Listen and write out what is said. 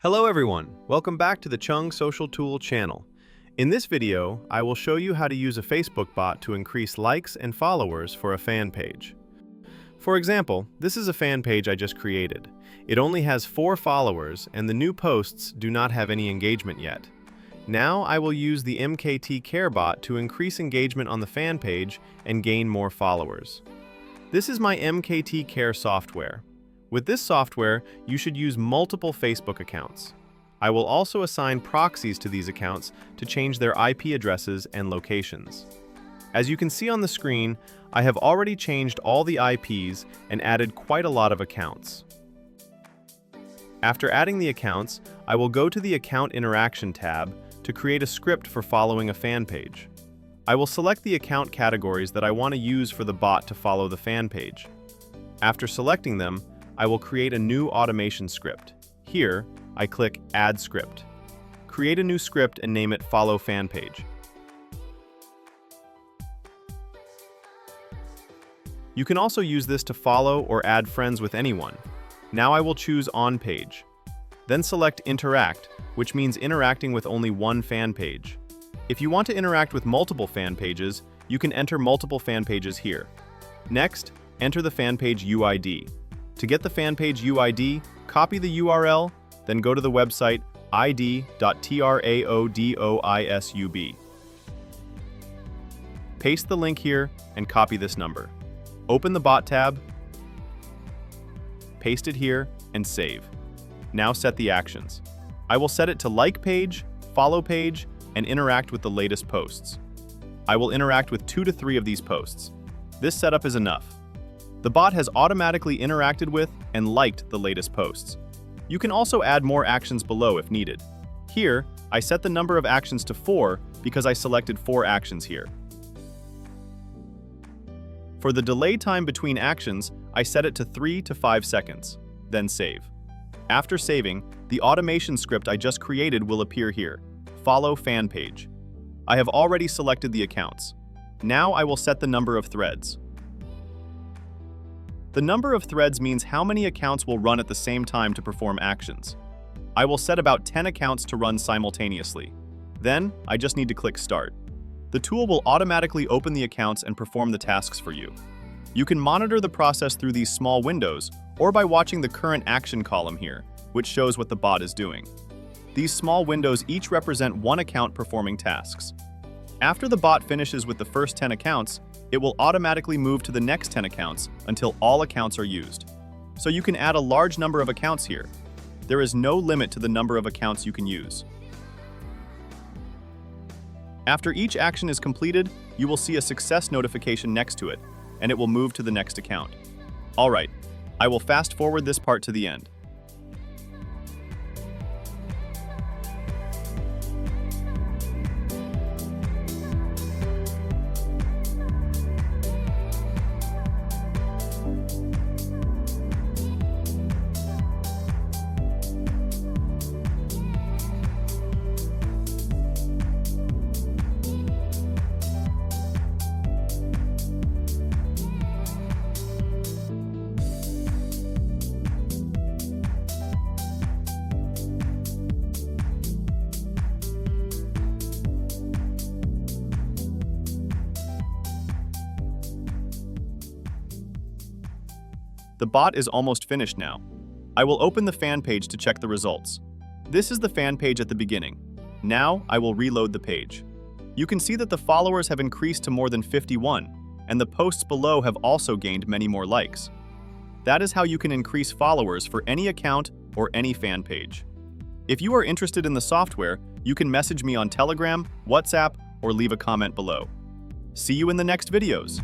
Hello everyone, welcome back to the Chung Social Tool channel. In this video, I will show you how to use a Facebook bot to increase likes and followers for a fan page. For example, this is a fan page I just created. It only has 4 followers and the new posts do not have any engagement yet. Now I will use the MKT Care bot to increase engagement on the fan page and gain more followers. This is my MKT Care software. With this software, you should use multiple Facebook accounts. I will also assign proxies to these accounts to change their IP addresses and locations. As you can see on the screen, I have already changed all the IPs and added quite a lot of accounts. After adding the accounts, I will go to the Account Interaction tab to create a script for following a fan page. I will select the account categories that I want to use for the bot to follow the fan page. After selecting them, I will create a new automation script. Here, I click Add Script. Create a new script and name it Follow Fan Page. You can also use this to follow or add friends with anyone. Now I will choose On Page. Then select Interact, which means interacting with only one fan page. If you want to interact with multiple fan pages, you can enter multiple fan pages here. Next, enter the fan page UID. To get the fan page UID, copy the URL, then go to the website id.traodisub. Paste the link here and copy this number. Open the bot tab, paste it here, and save. Now set the actions. I will set it to like page, follow page, and interact with the latest posts. I will interact with 2 to 3 of these posts. This setup is enough. The bot has automatically interacted with and liked the latest posts. You can also add more actions below if needed. Here, I set the number of actions to 4 because I selected 4 actions here. For the delay time between actions, I set it to 3 to 5 seconds, then save. After saving, the automation script I just created will appear here. Follow fan page. I have already selected the accounts. Now I will set the number of threads. The number of threads means how many accounts will run at the same time to perform actions. I will set about 10 accounts to run simultaneously. Then, I just need to click Start. The tool will automatically open the accounts and perform the tasks for you. You can monitor the process through these small windows or by watching the current action column here, which shows what the bot is doing. These small windows each represent one account performing tasks. After the bot finishes with the first 10 accounts, it will automatically move to the next 10 accounts until all accounts are used. So you can add a large number of accounts here. There is no limit to the number of accounts you can use. After each action is completed, you will see a success notification next to it, and it will move to the next account. Alright, I will fast forward this part to the end. The bot is almost finished now. I will open the fan page to check the results. This is the fan page at the beginning. Now I will reload the page. You can see that the followers have increased to more than 51, and the posts below have also gained many more likes. That is how you can increase followers for any account or any fan page. If you are interested in the software, you can message me on Telegram, WhatsApp, or leave a comment below. See you in the next videos.